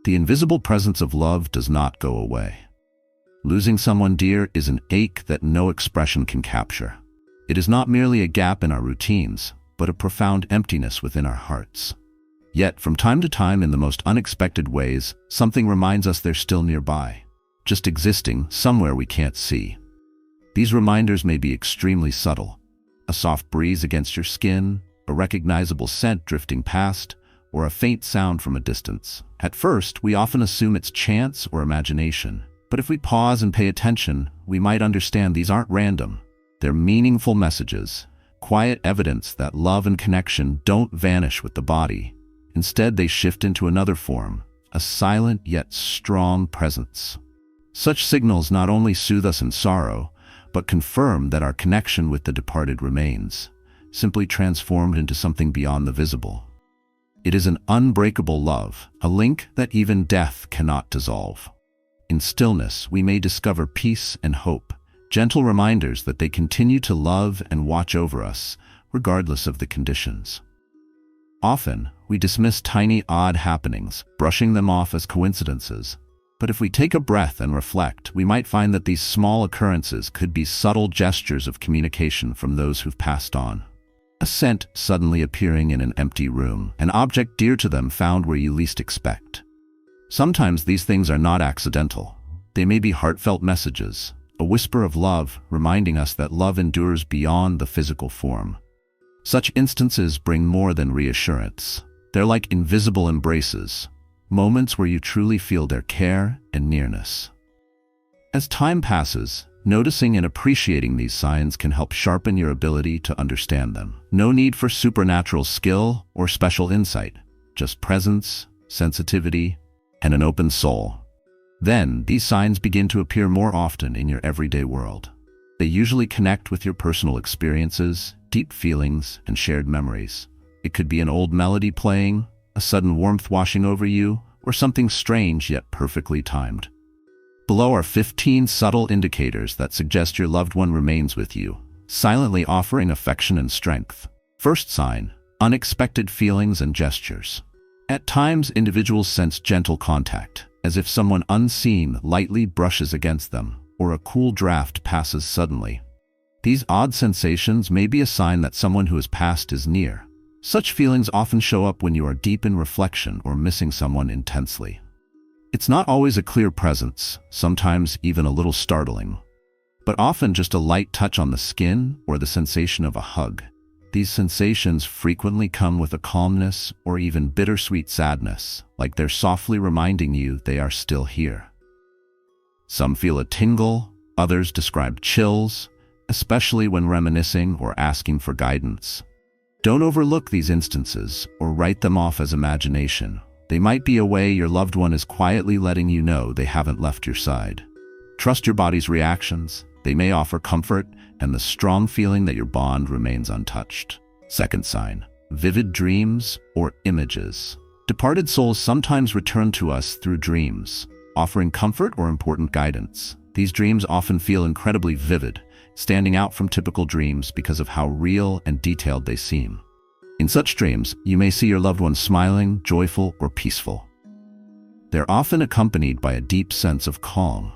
the invisible presence of love does not go away. Losing someone dear is an ache that no expression can capture. It is not merely a gap in our routines, but a profound emptiness within our hearts. Yet, from time to time, in the most unexpected ways, something reminds us they're still nearby, just existing somewhere we can't see. These reminders may be extremely subtle. A soft breeze against your skin, a recognizable scent drifting past, or a faint sound from a distance. At first, we often assume it's chance or imagination. But if we pause and pay attention, we might understand these aren't random. They're meaningful messages, quiet evidence that love and connection don't vanish with the body. Instead, they shift into another form, a silent yet strong presence. Such signals not only soothe us in sorrow, but confirm that our connection with the departed remains, simply transformed into something beyond the visible. It is an unbreakable love, a link that even death cannot dissolve. In stillness, we may discover peace and hope, gentle reminders that they continue to love and watch over us, regardless of the conditions. Often, we dismiss tiny, odd happenings, brushing them off as coincidences. But if we take a breath and reflect, we might find that these small occurrences could be subtle gestures of communication from those who've passed on. A scent suddenly appearing in an empty room, an object dear to them found where you least expect. Sometimes these things are not accidental. They may be heartfelt messages, a whisper of love reminding us that love endures beyond the physical form. Such instances bring more than reassurance. They're like invisible embraces, moments where you truly feel their care and nearness. As time passes, noticing and appreciating these signs can help sharpen your ability to understand them. No need for supernatural skill or special insight, just presence, sensitivity, and an open soul. Then, these signs begin to appear more often in your everyday world. They usually connect with your personal experiences, deep feelings, and shared memories. It could be an old melody playing, a sudden warmth washing over you, or something strange yet perfectly timed. Below are 15 subtle indicators that suggest your loved one remains with you, silently offering affection and strength. First sign, unexpected feelings and gestures. At times, individuals sense gentle contact, as if someone unseen lightly brushes against them, or a cool draft passes suddenly. These odd sensations may be a sign that someone who has passed is near. Such feelings often show up when you are deep in reflection or missing someone intensely. It's not always a clear presence, sometimes even a little startling, but often just a light touch on the skin or the sensation of a hug. These sensations frequently come with a calmness or even bittersweet sadness, like they're softly reminding you they are still here. Some feel a tingle, others describe chills, especially when reminiscing or asking for guidance. Don't overlook these instances or write them off as imagination. They might be a way your loved one is quietly letting you know they haven't left your side. Trust your body's reactions. They may offer comfort and the strong feeling that your bond remains untouched. Second sign, vivid dreams or images. Departed souls sometimes return to us through dreams, offering comfort or important guidance. These dreams often feel incredibly vivid, standing out from typical dreams because of how real and detailed they seem. In such dreams, you may see your loved one smiling, joyful, or peaceful. They're often accompanied by a deep sense of calm.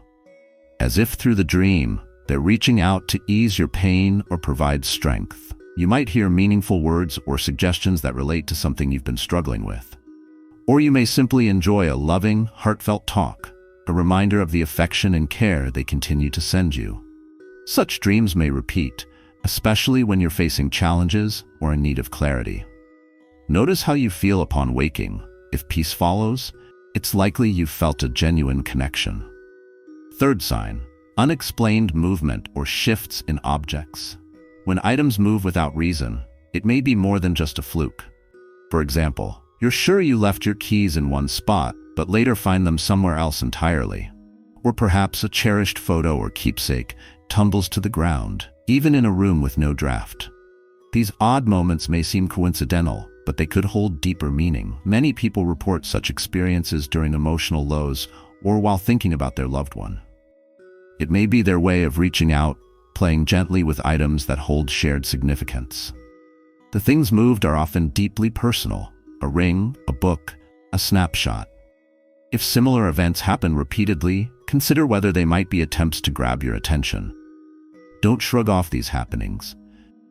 As if through the dream, they're reaching out to ease your pain or provide strength. You might hear meaningful words or suggestions that relate to something you've been struggling with. Or you may simply enjoy a loving, heartfelt talk, a reminder of the affection and care they continue to send you. Such dreams may repeat, especially when you're facing challenges or in need of clarity. Notice how you feel upon waking. If peace follows, it's likely you've felt a genuine connection. Third sign, unexplained movement or shifts in objects. When items move without reason, it may be more than just a fluke. For example, you're sure you left your keys in one spot, but later find them somewhere else entirely. Or perhaps a cherished photo or keepsake tumbles to the ground, even in a room with no draft. These odd moments may seem coincidental, but they could hold deeper meaning. Many people report such experiences during emotional lows or while thinking about their loved one. It may be their way of reaching out, playing gently with items that hold shared significance. The things moved are often deeply personal: a ring, a book, a snapshot. If similar events happen repeatedly, consider whether they might be attempts to grab your attention. Don't shrug off these happenings.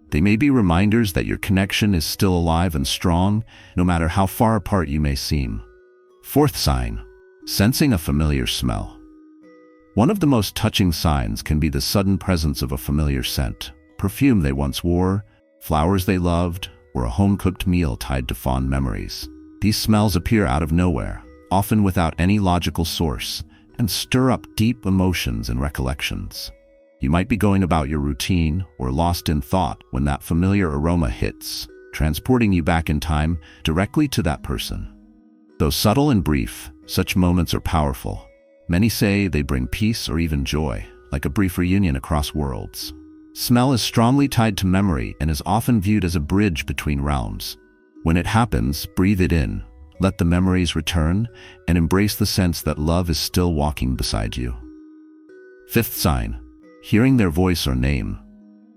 They may be reminders that your connection is still alive and strong, no matter how far apart you may seem. Fourth sign, sensing a familiar smell. One of the most touching signs can be the sudden presence of a familiar scent, perfume they once wore, flowers they loved, or a home-cooked meal tied to fond memories. These smells appear out of nowhere, often without any logical source, and stir up deep emotions and recollections. You might be going about your routine or lost in thought when that familiar aroma hits, transporting you back in time directly to that person. Though subtle and brief, such moments are powerful. Many say they bring peace or even joy, like a brief reunion across worlds. Smell is strongly tied to memory and is often viewed as a bridge between realms. When it happens, breathe it in, let the memories return, and embrace the sense that love is still walking beside you. Fifth sign, hearing their voice or name.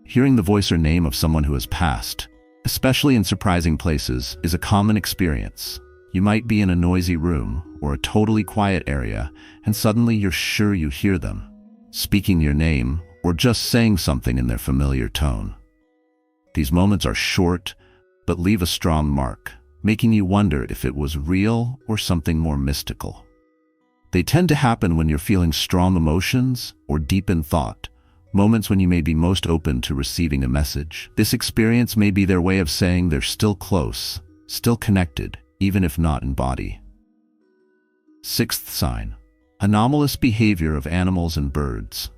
Hearing the voice or name of someone who has passed, especially in surprising places, is a common experience. You might be in a noisy room or a totally quiet area, and suddenly you're sure you hear them, speaking your name or just saying something in their familiar tone. These moments are short, but leave a strong mark, making you wonder if it was real or something more mystical. They tend to happen when you're feeling strong emotions or deep in thought, moments when you may be most open to receiving a message. This experience may be their way of saying they're still close, still connected, even if not in body. Sixth sign, anomalous behavior of animals and birds.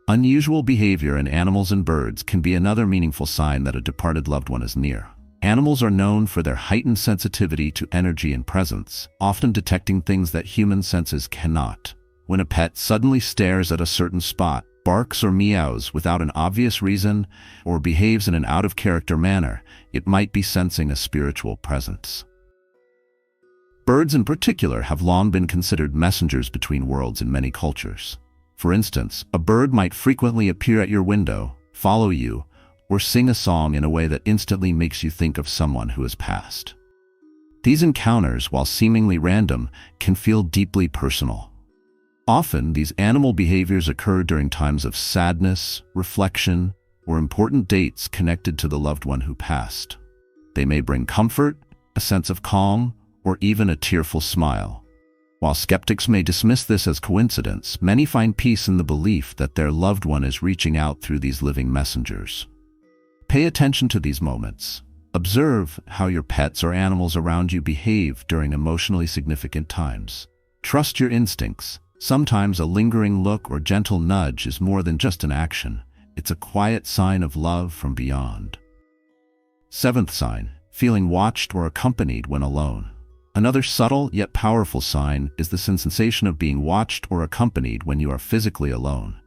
Unusual behavior in animals and birds can be another meaningful sign that a departed loved one is near. Animals are known for their heightened sensitivity to energy and presence, often detecting things that human senses cannot. When a pet suddenly stares at a certain spot, barks or meows without an obvious reason, or behaves in an out-of-character manner, it might be sensing a spiritual presence. Birds in particular have long been considered messengers between worlds in many cultures. For instance, a bird might frequently appear at your window, follow you, or sing a song in a way that instantly makes you think of someone who has passed. These encounters, while seemingly random, can feel deeply personal. Often, these animal behaviors occur during times of sadness, reflection, or important dates connected to the loved one who passed. They may bring comfort, a sense of calm, or even a tearful smile. While skeptics may dismiss this as coincidence, many find peace in the belief that their loved one is reaching out through these living messengers. Pay attention to these moments. Observe how your pets or animals around you behave during emotionally significant times. Trust your instincts. Sometimes a lingering look or gentle nudge is more than just an action. It's a quiet sign of love from beyond. Seventh sign, feeling watched or accompanied when alone. Another subtle yet powerful sign is the sensation of being watched or accompanied when you are physically alone.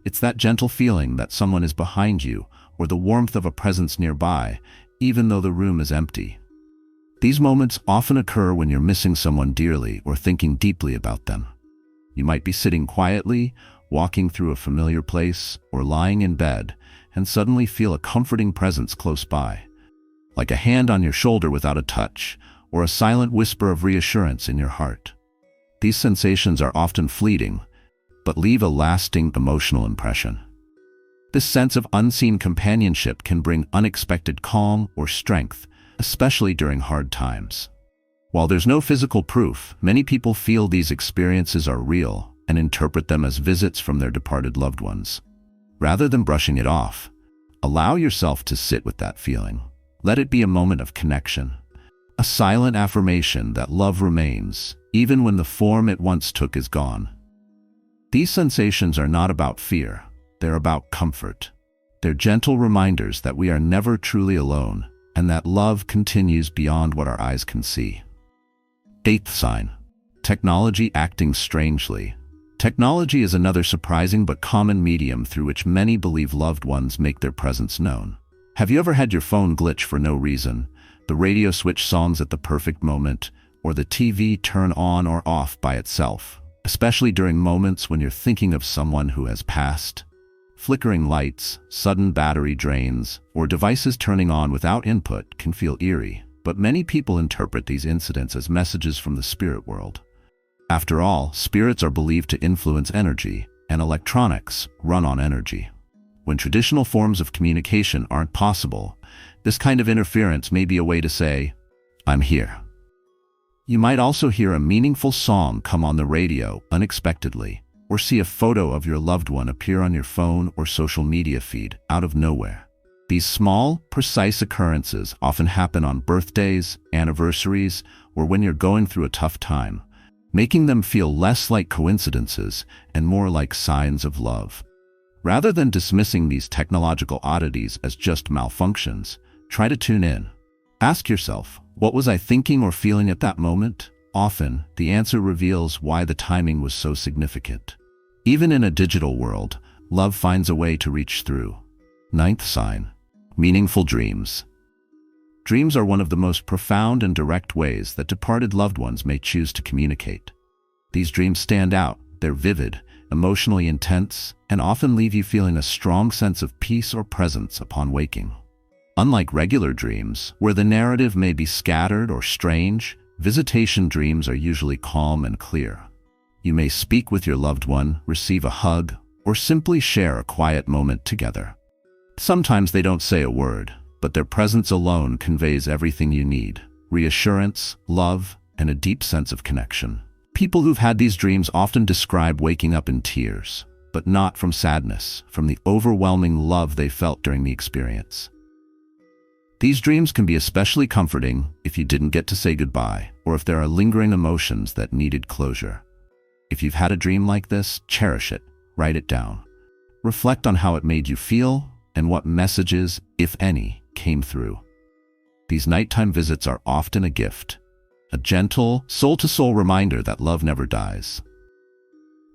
It's that gentle feeling that someone is behind you or the warmth of a presence nearby, even though the room is empty. These moments often occur when you're missing someone dearly or thinking deeply about them. You might be sitting quietly, walking through a familiar place, or lying in bed, and suddenly feel a comforting presence close by, like a hand on your shoulder without a touch, or a silent whisper of reassurance in your heart. These sensations are often fleeting, but leave a lasting emotional impression. This sense of unseen companionship can bring unexpected calm or strength, especially during hard times. While there's no physical proof, many people feel these experiences are real and interpret them as visits from their departed loved ones. Rather than brushing it off, allow yourself to sit with that feeling. Let it be a moment of connection, a silent affirmation that love remains, even when the form it once took is gone. These sensations are not about fear, they're about comfort. They're gentle reminders that we are never truly alone, and that love continues beyond what our eyes can see. Eighth sign, technology acting strangely. Technology is another surprising but common medium through which many believe loved ones make their presence known. Have you ever had your phone glitch for no reason, the radio switch songs at the perfect moment, or the TV turn on or off by itself, especially during moments when you're thinking of someone who has passed? Flickering lights, sudden battery drains, or devices turning on without input can feel eerie, but many people interpret these incidents as messages from the spirit world. After all, spirits are believed to influence energy, and electronics run on energy. When traditional forms of communication aren't possible, this kind of interference may be a way to say, "I'm here." You might also hear a meaningful song come on the radio unexpectedly, or see a photo of your loved one appear on your phone or social media feed out of nowhere. These small, precise occurrences often happen on birthdays, anniversaries, or when you're going through a tough time, making them feel less like coincidences and more like signs of love. Rather than dismissing these technological oddities as just malfunctions, try to tune in. Ask yourself, what was I thinking or feeling at that moment? Often, the answer reveals why the timing was so significant. Even in a digital world, love finds a way to reach through. Ninth sign, meaningful dreams. Dreams are one of the most profound and direct ways that departed loved ones may choose to communicate. These dreams stand out, they're vivid, emotionally intense, and often leave you feeling a strong sense of peace or presence upon waking. Unlike regular dreams, where the narrative may be scattered or strange, visitation dreams are usually calm and clear. You may speak with your loved one, receive a hug, or simply share a quiet moment together. Sometimes they don't say a word, but their presence alone conveys everything you need: reassurance, love, and a deep sense of connection. People who've had these dreams often describe waking up in tears, but not from sadness, from the overwhelming love they felt during the experience. These dreams can be especially comforting if you didn't get to say goodbye, or if there are lingering emotions that needed closure. If you've had a dream like this, cherish it, write it down. Reflect on how it made you feel and what messages, if any, came through. These nighttime visits are often a gift, a gentle, soul-to-soul reminder that love never dies.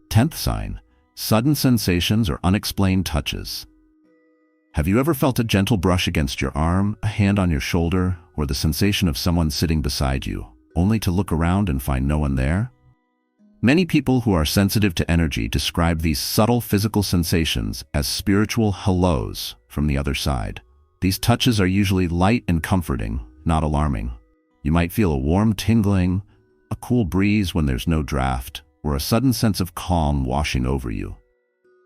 10th sign, sudden sensations or unexplained touches. Have you ever felt a gentle brush against your arm, a hand on your shoulder, or the sensation of someone sitting beside you, only to look around and find no one there? Many people who are sensitive to energy describe these subtle physical sensations as spiritual hellos from the other side. These touches are usually light and comforting, not alarming. You might feel a warm tingling, a cool breeze when there's no draft, or a sudden sense of calm washing over you.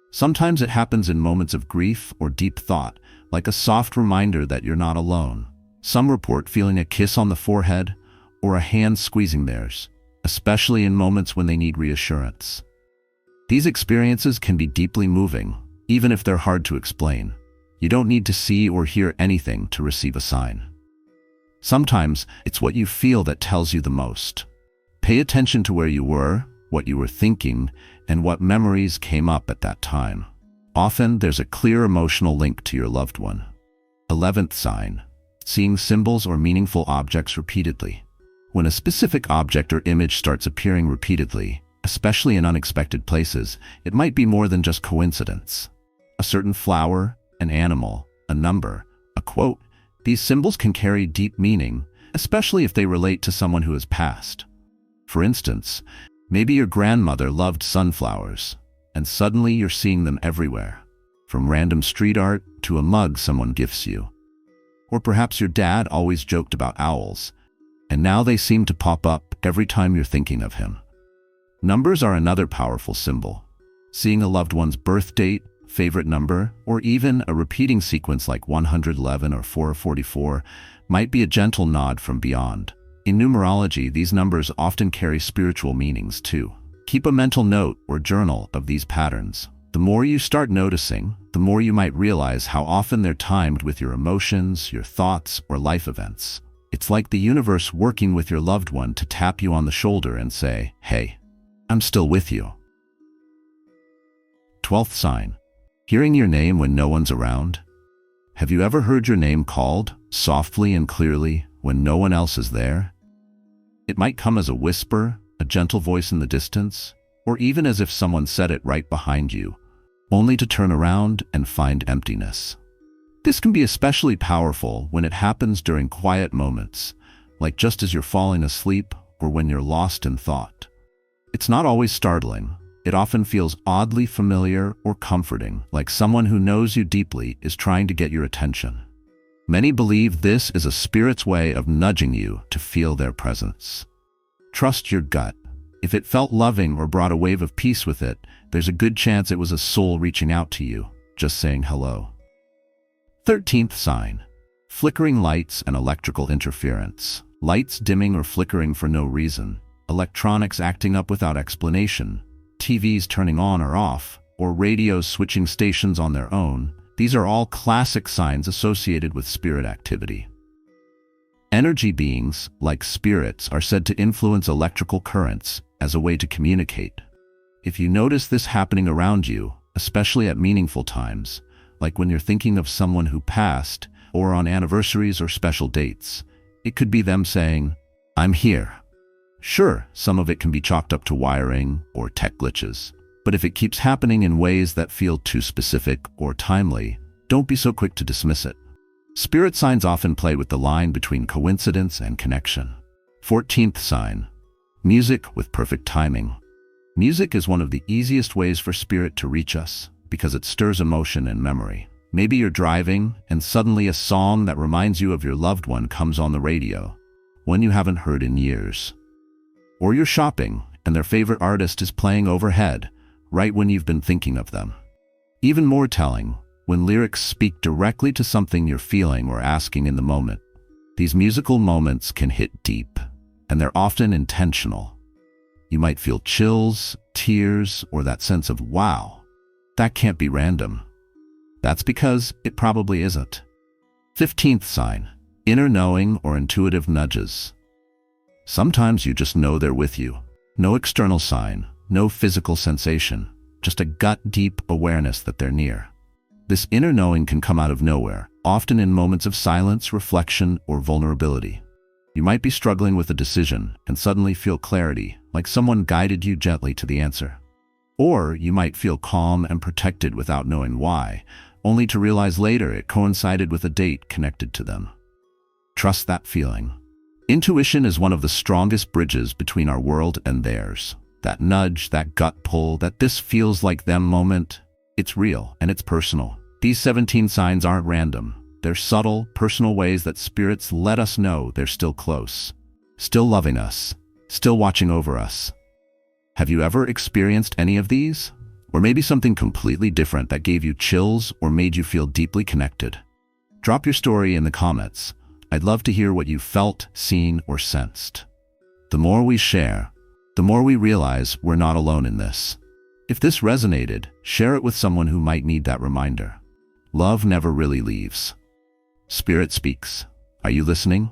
Sometimes it happens in moments of grief or deep thought, like a soft reminder that you're not alone. Some report feeling a kiss on the forehead or a hand squeezing theirs, especially in moments when they need reassurance. These experiences can be deeply moving, even if they're hard to explain. You don't need to see or hear anything to receive a sign. Sometimes it's what you feel that tells you the most. Pay attention to where you were, what you were thinking, and what memories came up at that time. Often there's a clear emotional link to your loved one. 11th sign, seeing symbols or meaningful objects repeatedly. When a specific object or image starts appearing repeatedly, especially in unexpected places, it might be more than just coincidence. A certain flower, an animal, a number, a quote, these symbols can carry deep meaning, especially if they relate to someone who has passed. For instance, maybe your grandmother loved sunflowers, and suddenly you're seeing them everywhere, from random street art to a mug someone gifts you. Or perhaps your dad always joked about owls, and now they seem to pop up every time you're thinking of him. Numbers are another powerful symbol. Seeing a loved one's birth date, favorite number, or even a repeating sequence like 111 or 444 might be a gentle nod from beyond. In numerology, these numbers often carry spiritual meanings too. Keep a mental note or journal of these patterns. The more you start noticing, the more you might realize how often they're timed with your emotions, your thoughts, or life events. It's like the universe working with your loved one to tap you on the shoulder and say, "Hey, I'm still with you." 12th sign, hearing your name when no one's around. Have you ever heard your name called, softly and clearly, when no one else is there? It might come as a whisper, a gentle voice in the distance, or even as if someone said it right behind you, only to turn around and find emptiness. This can be especially powerful when it happens during quiet moments, like just as you're falling asleep or when you're lost in thought. It's not always startling. It often feels oddly familiar or comforting, like someone who knows you deeply is trying to get your attention. Many believe this is a spirit's way of nudging you to feel their presence. Trust your gut. If it felt loving or brought a wave of peace with it, there's a good chance it was a soul reaching out to you, just saying hello. 13th sign. Flickering lights and electrical interference. Lights dimming or flickering for no reason. Electronics acting up without explanation. TVs turning on or off, or radios switching stations on their own. These are all classic signs associated with spirit activity. Energy beings, like spirits, are said to influence electrical currents as a way to communicate. If you notice this happening around you, especially at meaningful times, like when you're thinking of someone who passed, or on anniversaries or special dates, it could be them saying, "I'm here." Sure, some of it can be chalked up to wiring or tech glitches, but if it keeps happening in ways that feel too specific or timely, don't be so quick to dismiss it. Spirit signs often play with the line between coincidence and connection. 14th sign. Music with perfect timing. Music is one of the easiest ways for spirit to reach us because it stirs emotion and memory. Maybe you're driving and suddenly a song that reminds you of your loved one comes on the radio, one you haven't heard in years. Or you're shopping and their favorite artist is playing overhead, right when you've been thinking of them. Even more telling, when lyrics speak directly to something you're feeling or asking in the moment. These musical moments can hit deep, and they're often intentional. You might feel chills, tears, or that sense of, wow, that can't be random. That's because it probably isn't. 15th sign. Inner knowing or intuitive nudges. Sometimes you just know they're with you. No external sign, no physical sensation, just a gut-deep awareness that they're near. This inner knowing can come out of nowhere, often in moments of silence, reflection, or vulnerability. You might be struggling with a decision and suddenly feel clarity, like someone guided you gently to the answer. Or you might feel calm and protected without knowing why, only to realize later it coincided with a date connected to them. Trust that feeling. Intuition is one of the strongest bridges between our world and theirs. That nudge, that gut pull, that this feels like them moment, it's real and it's personal. These 17 signs aren't random. They're subtle, personal ways that spirits let us know they're still close, still loving us, still watching over us. Have you ever experienced any of these? Or maybe something completely different that gave you chills or made you feel deeply connected? Drop your story in the comments. I'd love to hear what you felt, seen, or sensed. The more we share, the more we realize we're not alone in this. If this resonated, share it with someone who might need that reminder. Love never really leaves. Spirit speaks. Are you listening?